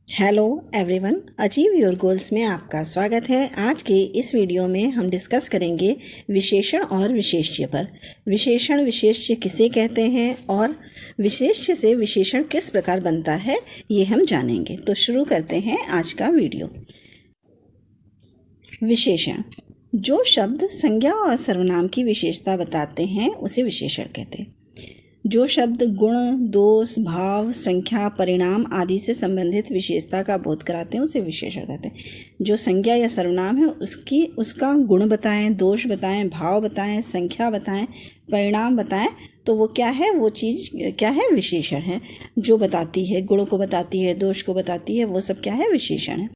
Hello everyone, achieve your goals में आपका स्वागत है। आज के इस वीडियो में हम डिस्कस करेंगे विशेषण और विशेष्य पर। विशेषण विशेष्य किसे कहते हैं और विशेष्य से विशेषण किस प्रकार बनता है, ये हम जानेंगे। तो शुरू करते हैं आज का वीडियो। विशेषण, जो शब्द संज्ञा और सर्वनाम की विशेषता बताते हैं उसे विशेषण कहते हैं। जो शब्द गुण, दोष, भाव, संख्या, परिणाम आदि से संबंधित विशेषता का बोध कराते हैं उसे विशेषण कहते हैं। जो संज्ञा या सर्वनाम है उसका गुण बताएं, दोष बताएं, भाव बताएं, संख्या बताएं, परिणाम बताएं, तो वो क्या है, वो चीज़ क्या है, विशेषण है। जो बताती है, गुणों को बताती है, दोष को बताती है, वो सब क्या है, विशेषण है।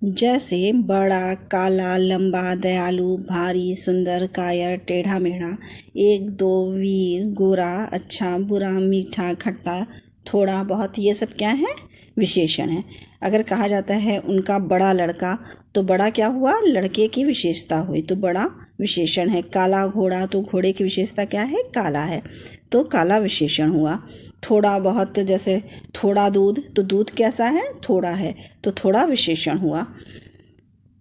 जैसे बड़ा, काला, लंबा, दयालु, भारी, सुंदर, कायर, टेढ़ा मेढ़ा, एक, दो, वीर, गोरा, अच्छा, बुरा, मीठा, खट्टा, थोड़ा, बहुत, ये सब क्या है, विशेषण है। अगर कहा जाता है उनका बड़ा लड़का, तो बड़ा क्या हुआ, लड़के की विशेषता हुई, तो बड़ा विशेषण है। काला घोड़ा, तो घोड़े की विशेषता क्या है, काला है, तो काला विशेषण हुआ। थोड़ा बहुत, जैसे थोड़ा दूध, तो दूध कैसा है, थोड़ा है, तो थोड़ा विशेषण हुआ।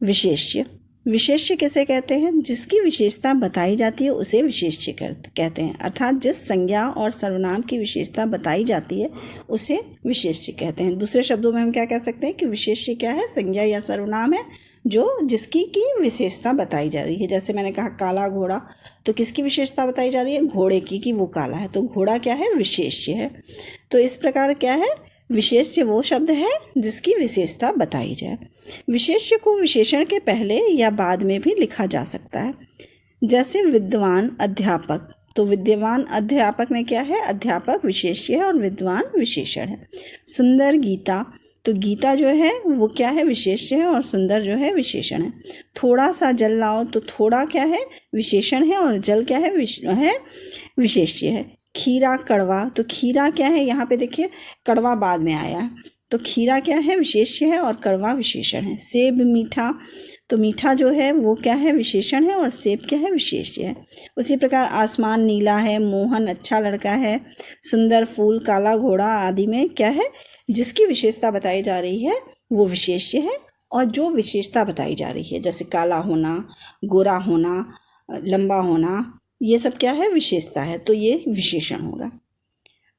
विशेष्य, विशेष्य किसे कहते हैं, जिसकी विशेषता बताई जाती है उसे विशेष्य कहते हैं। अर्थात जिस संज्ञा और सर्वनाम की विशेषता बताई जाती है उसे विशेष्य कहते हैं। दूसरे शब्दों में हम क्या कह सकते हैं कि विशेष्य क्या है, संज्ञा या सर्वनाम है जिसकी की विशेषता बताई जा रही है। जैसे मैंने कहा काला घोड़ा, तो किसकी विशेषता बताई जा रही है, घोड़े की, कि वो काला है, तो घोड़ा क्या है, विशेष्य है। तो इस प्रकार क्या है, विशेष्य वो शब्द है जिसकी विशेषता बताई जाए। विशेष्य को विशेषण के पहले या बाद में भी लिखा जा सकता है। जैसे विद्वान अध्यापक, तो विद्वान अध्यापक में क्या है, अध्यापक विशेष्य है और विद्वान विशेषण है। सुंदर गीता, तो गीता जो है वो क्या है, विशेष्य है और सुंदर जो है विशेषण है। थोड़ा सा जल लाओ, तो थोड़ा क्या है, विशेषण है और जल क्या है, विशेष्य है। खीरा कड़वा, तो खीरा क्या है, यहाँ पे देखिए कड़वा बाद में आया है, तो खीरा क्या है, विशेष्य है और कड़वा विशेषण है। सेब मीठा, तो मीठा जो है वो क्या है, विशेषण है और सेब क्या है, विशेष्य है। उसी प्रकार आसमान नीला है, मोहन अच्छा लड़का है, सुंदर फूल, काला घोड़ा आदि में क्या है, जिसकी विशेषता बताई जा रही है वो विशेष्य है। और जो विशेषता बताई जा रही है, जैसे काला होना, गोरा होना, लंबा होना, ये सब क्या है, विशेषता है, तो ये विशेषण होगा।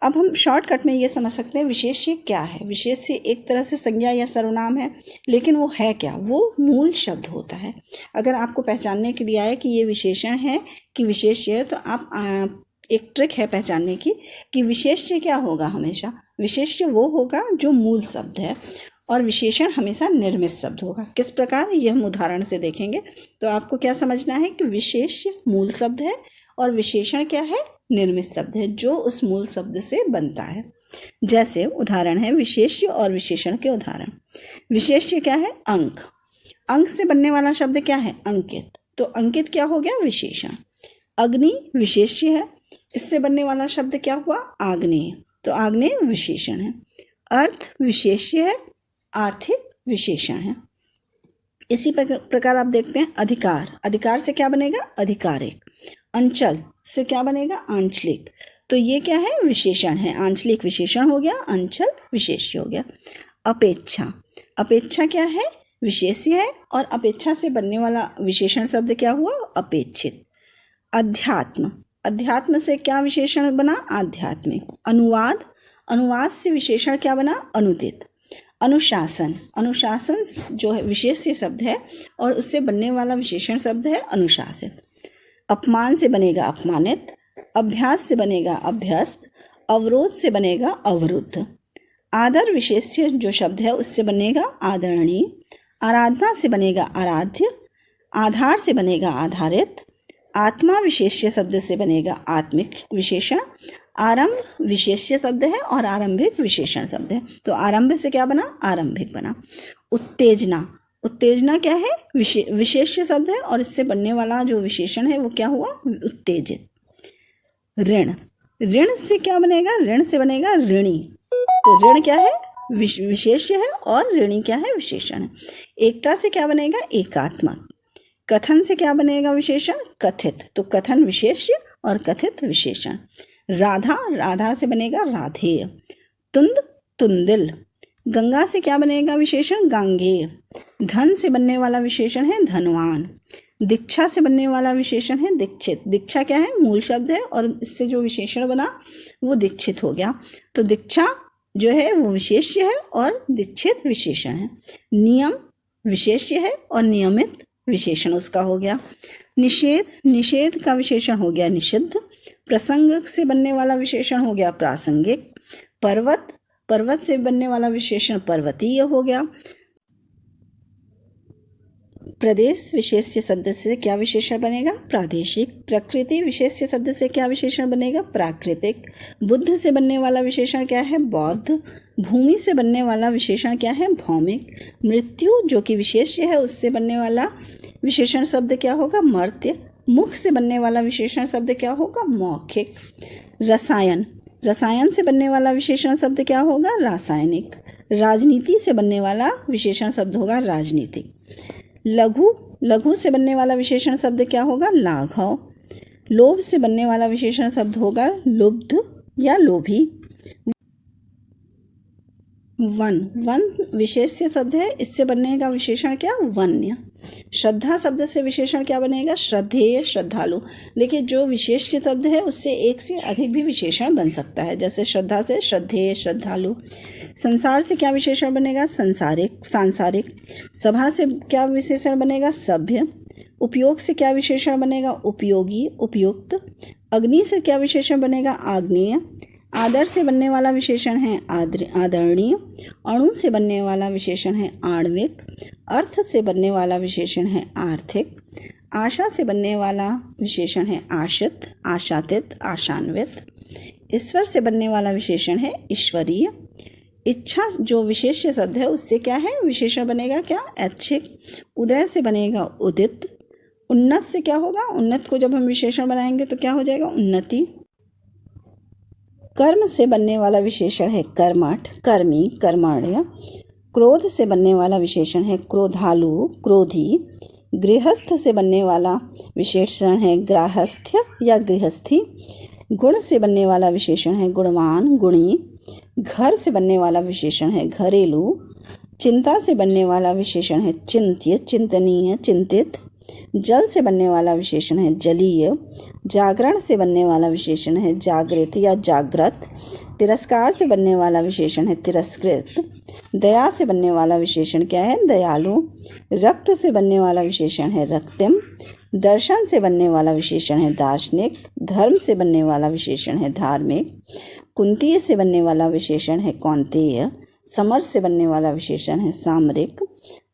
अब हम शॉर्टकट में ये समझ सकते हैं विशेष्य क्या है। विशेष्य एक तरह से संज्ञा या सर्वनाम है, लेकिन वो है क्या, वो मूल शब्द होता है। अगर आपको पहचानने के लिए आए कि ये विशेषण है कि विशेष्य है, तो आप एक ट्रिक है पहचानने की कि विशेष्य क्या होगा, हमेशा विशेष्य वो होगा जो मूल शब्द है और विशेषण हमेशा निर्मित शब्द होगा। किस प्रकार, ये हम उदाहरण से देखेंगे। तो आपको क्या समझना है कि विशेष्य मूल शब्द है और विशेषण क्या है, निर्मित शब्द है जो उस मूल शब्द से बनता है। जैसे उदाहरण है विशेष्य और विशेषण के उदाहरण। विशेष्य क्या है, अंक, अंक से बनने वाला शब्द क्या है, अंकित, तो अंकित क्या हो गया, विशेषण। अग्नि विशेष्य है, इससे बनने वाला शब्द क्या हुआ, आग्नेय, तो आग्नेय विशेषण है। अर्थ विशेष्य है, आर्थिक विशेषण है। इसी प्रकार आप देखते हैं अधिकार, अधिकार से क्या बनेगा, अधिकारिक। अंचल से क्या बनेगा, आंचलिक, तो ये क्या है, विशेषण है, आंचलिक विशेषण हो गया, अंचल विशेष्य हो गया। अपेक्षा, अपेक्षा क्या है, विशेष्य है और अपेक्षा से बनने वाला विशेषण शब्द क्या हुआ, अपेक्षित। अध्यात्म, अध्यात्म से क्या विशेषण बना, आध्यात्मिक। अनुवाद, अनुवाद से विशेषण क्या बना, अनुदित। अनुशासन, अनुशासन जो है विशेष्य शब्द है और उससे बनने वाला विशेषण शब्द है अनुशासित। अपमान से बनेगा अपमानित, अभ्यास से बनेगा अभ्यस्त, अवरोध से बनेगा अवरुद्ध। आदर विशेष्य जो शब्द है उससे बनेगा आदरणीय। आराधना से बनेगा आराध्य, आधार से बनेगा आधारित। आत्मा विशेष्य शब्द से बनेगा आत्मिक विशेषण। आरंभ विशेष्य शब्द है और आरंभिक विशेषण शब्द है, तो आरंभ से क्या बना, आरंभिक बना। उत्तेजना, उत्तेजना क्या है, विशेष्य शब्द है और इससे बनने वाला जो विशेषण है वो क्या हुआ, उत्तेजित। ऋण, ऋण से क्या बनेगा, ऋण से बनेगा ऋणी, तो ऋण क्या है, विशेष्य है और ऋणी क्या है, विशेषण है। एकता से क्या बनेगा, एकात्मक। कथन से क्या बनेगा, विशेषण, कथित, तो कथन विशेष्य और कथित विशेषण। राधा, राधा से बनेगा राधेय। तुंद, तुंदिल, गंगा से क्या बनेगा विशेषण? गांगेय। धन से बनने वाला विशेषण है धनवान। दीक्षा से बनने वाला विशेषण है दीक्षित। दीक्षा क्या है? मूल शब्द है और इससे जो विशेषण बना वो दीक्षित हो गया। तो दीक्षा जो है वो विशेष्य है और दीक्षित विशेषण है। नियम विशेष्य है और नियमित विशेषण उसका हो गया। निषेध, निषेध का विशेषण हो गया निषिद्ध। प्रसंग से बनने वाला विशेषण हो गया प्रासंगिक। पर्वत, पर्वत से बनने वाला विशेषण पर्वतीय हो गया। प्रदेश विशेष्य शब्द से क्या विशेषण बनेगा? प्रादेशिक। प्रकृति विशेष्य शब्द से क्या विशेषण बनेगा? प्राकृतिक। बुद्ध से बनने वाला विशेषण क्या है? बौद्ध। भूमि से बनने वाला विशेषण क्या है? भौमिक। मृत्यु जो कि विशेष्य है उससे बनने वाला विशेषण शब्द क्या होगा? मर्त्य। मुख से बनने वाला विशेषण शब्द क्या होगा? मौखिक। रसायन, रसायन से बनने वाला विशेषण शब्द क्या होगा? रासायनिक। राजनीति से बनने वाला विशेषण शब्द होगा राजनीतिक। लघु, लघु से बनने वाला विशेषण शब्द क्या होगा? लाघव। लोभ से बनने वाला विशेषण शब्द होगा लुब्ध या लोभी। वन, वन विशेष्य शब्द है, इससे बनने का विशेषण क्या? वन्य। श्रद्धा शब्द से विशेषण क्या बनेगा? श्रद्धेय, श्रद्धालु। देखिए जो विशेष्य शब्द है उससे एक से अधिक भी विशेषण बन सकता है, जैसे श्रद्धा से श्रद्धेय, श्रद्धालु। संसार से क्या विशेषण बनेगा? संसारिक, सांसारिक। सभा से क्या विशेषण बनेगा? सभ्य। उपयोग से क्या विशेषण बनेगा? उपयोगी, उपयुक्त। अग्नि से क्या विशेषण बनेगा? आग्नेय। आदर से बनने वाला विशेषण है आदरणीय। अणु से बनने वाला विशेषण है आणविक। अर्थ से बनने वाला विशेषण है आर्थिक। आशा से बनने वाला विशेषण है आशित, आशातीत, आशान्वित। ईश्वर से बनने वाला विशेषण है ईश्वरीय। इच्छा जो विशेष्य शब्द है उससे क्या है? विशेषण बनेगा क्या? ऐच्छिक। उदय से बनेगा उदित। उन्नत से क्या होगा? उन्नत को जब हम विशेषण बनाएंगे तो क्या हो जाएगा? उन्नति। कर्म से बनने वाला विशेषण है कर्मठ, कर्मी, कर्मण्य। क्रोध से बनने वाला विशेषण है क्रोधालु, क्रोधी। गृहस्थ से बनने वाला विशेषण है ग्राहस्थ्य या गृहस्थी। गुण से बनने वाला विशेषण है गुणवान, गुणी। घर से बनने वाला विशेषण है घरेलू। चिंता से बनने वाला विशेषण है चिंत्य, चिंतनीय, चिंतित। जल से बनने वाला विशेषण है जलीय। जागरण से बनने वाला विशेषण है जागृत या जागृत। तिरस्कार से बनने वाला विशेषण है तिरस्कृत। दया से बनने वाला विशेषण क्या है? दयालु। रक्त से बनने वाला विशेषण है रक्तिम। दर्शन से बनने वाला विशेषण है दार्शनिक। धर्म से बनने वाला विशेषण है धार्मिक। कुंतीय से बनने वाला विशेषण है कौंतेय। समर से बनने वाला विशेषण है सामरिक।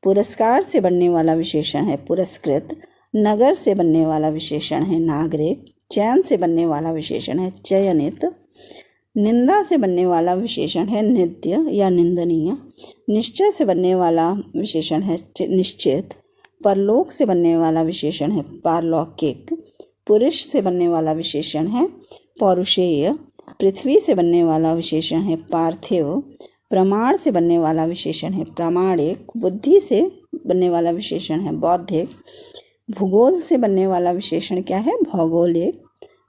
पुरस्कार से बनने वाला विशेषण है पुरस्कृत। नगर से बनने वाला विशेषण है नागरिक। चयन से बनने वाला विशेषण है चयनित। निंदा से बनने वाला विशेषण है नित्य या निंदनीय। निश्चय से बनने वाला विशेषण है निश्चित। परलोक से बनने वाला विशेषण है पारलौकिक। पुरुष से बनने वाला विशेषण है पौरुषेय। पृथ्वी से बनने वाला विशेषण है पार्थिव। प्रमाण से बनने वाला विशेषण है प्रामाणिक। बुद्धि से बनने वाला विशेषण है बौद्धिक। भूगोल से बनने वाला विशेषण क्या है? भौगोलिक।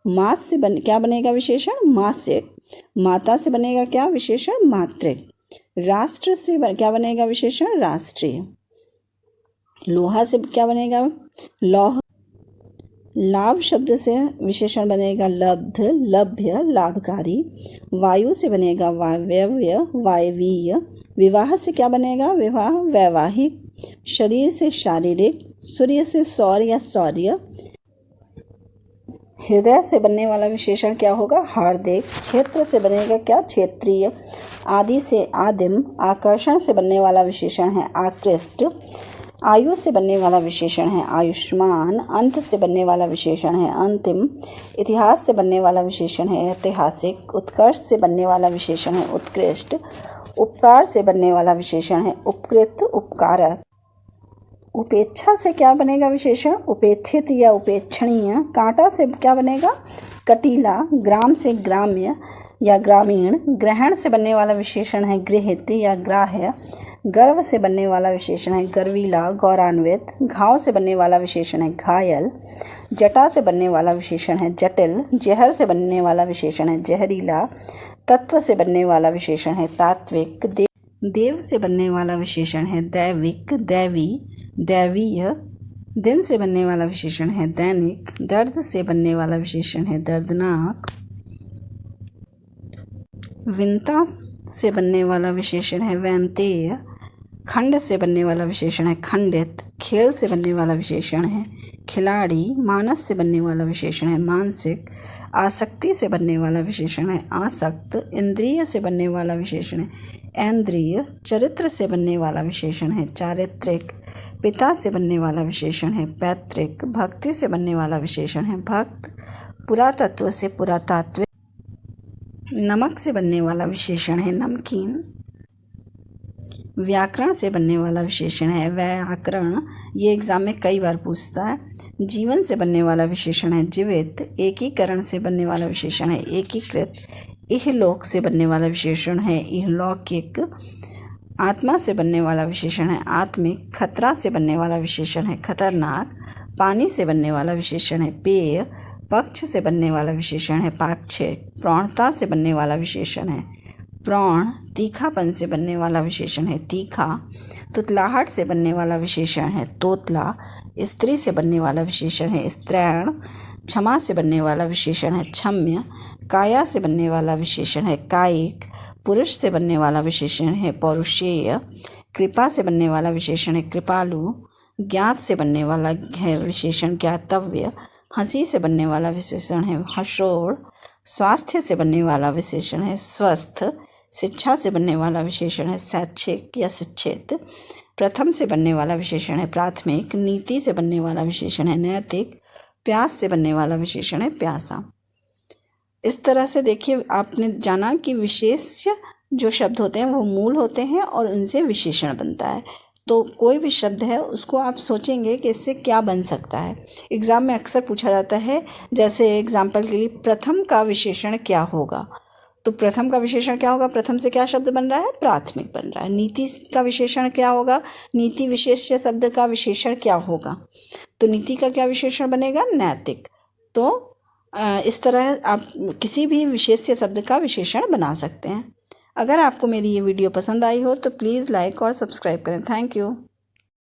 मास से क्या बनेगा विशेषण? मासिक। माता से बनेगा क्या विशेषण? मातृक। राष्ट्र से क्या बनेगा विशेषण? राष्ट्रीय। लोहा से क्या बनेगा? लौह। लाभ शब्द से विशेषण बनेगा लब्ध, लभ्य, लाभकारी। वायु से बनेगा वायव्य, वायवीय। विवाह से क्या बनेगा? विवाह, वैवाहिक। शरीर से शारीरिक। सूर्य से सौर या सौर्य। हृदय से बनने वाला विशेषण क्या होगा? हार्दिक। क्षेत्र से बनेगा क्या? क्षेत्रीय। आदि से आदिम। आकर्षण से बनने वाला विशेषण है आकृष्ट। आयु से बनने वाला विशेषण है आयुष्मान। अंत से बनने वाला विशेषण है अंतिम। इतिहास से बनने वाला विशेषण है ऐतिहासिक। उत्कर्ष से बनने वाला विशेषण है उत्कृष्ट। उपकार से बनने वाला विशेषण है उपकृत, उपकारक। उपेक्षा से क्या बनेगा विशेषण? उपेक्षित या उपेक्षणीय। कांटा से क्या बनेगा? कटीला। ग्राम से ग्राम्य या ग्रामीण। ग्रहण से बनने वाला विशेषण है गृहीत या ग्राह्य। गर्व से बनने वाला विशेषण है गर्वीला, गौरवान्वित। घाव से बनने वाला विशेषण है घायल। जटा से बनने वाला विशेषण है जटिल। जहर से बनने वाला विशेषण है जहरीला। तत्व से बनने वाला विशेषण है तात्विक। देव से बनने वाला विशेषण है दैविक, दैवी, दैवीय। दिन से बनने वाला विशेषण है दैनिक। दर्द से बनने वाला विशेषण है दर्दनाक। विंता से बनने वाला विशेषण है वैंतेय। खंड से बनने वाला विशेषण है खंडित। खेल से बनने वाला विशेषण है खिलाड़ी। मानस से बनने वाला विशेषण है मानसिक। आसक्ति से बनने वाला विशेषण है आसक्त। इंद्रिय से बनने वाला विशेषण है ऐन्द्रिय। चरित्र से बनने वाला विशेषण है चारित्रिक। पिता से बनने वाला विशेषण है पैतृक। भक्ति से बनने वाला विशेषण है भक्त। पुरातत्व से पुरातात्विक। नमक से बनने वाला विशेषण है नमकीन। व्याकरण से बनने वाला विशेषण है व्याकरण। ये एग्जाम में कई बार पूछता है। जीवन से बनने वाला विशेषण है जीवित। एकीकरण से बनने वाला विशेषण है एकीकृत। इहलोक से बनने वाला विशेषण है इहलौकिक। आत्मा से बनने वाला विशेषण है आत्मिक। खतरा से बनने वाला विशेषण है खतरनाक। पानी से बनने वाला विशेषण है पेय। पक्ष से बनने वाला विशेषण है पाक्षिक। प्रौढ़ता से बनने वाला विशेषण है प्रौढ़। तीखापन से बनने वाला विशेषण है तीखा। तुतलाहट से बनने वाला विशेषण है तोतला। स्त्री से बनने वाला विशेषण है स्त्रैण। क्षमा से बनने वाला विशेषण है क्षम्य। काया से बनने वाला विशेषण है कायिक। पुरुष से बनने वाला विशेषण है पौरुषेय। कृपा से बनने वाला विशेषण है कृपालु। ज्ञात से बनने वाला है विशेषण ज्ञातव्य। हंसी से बनने वाला विशेषण है हर्षोड़। स्वास्थ्य से बनने वाला विशेषण है स्वस्थ। शिक्षा से बनने वाला विशेषण है शैक्षिक या शिक्षित। प्रथम से बनने वाला विशेषण है प्राथमिक। नीति से बनने वाला विशेषण है नैतिक। प्यास से बनने वाला विशेषण है प्यासा। इस तरह से देखिए आपने जाना कि विशेष्य जो शब्द होते हैं वो मूल होते हैं और उनसे विशेषण बनता है। तो कोई भी शब्द है उसको आप सोचेंगे कि इससे क्या बन सकता है। एग्ज़ाम में अक्सर पूछा जाता है, जैसे एग्जाम्पल के लिए प्रथम का विशेषण क्या होगा। तो प्रथम का विशेषण क्या होगा, प्रथम से क्या शब्द बन रहा है, प्राथमिक बन रहा है। नीति का विशेषण क्या होगा, नीति विशेष्य शब्द का विशेषण क्या होगा, तो नीति का क्या विशेषण बनेगा, नैतिक। तो इस तरह आप किसी भी विशेष्य शब्द का विशेषण बना सकते हैं। अगर आपको मेरी ये वीडियो पसंद आई हो तो प्लीज़ लाइक और सब्सक्राइब करें। Thank you.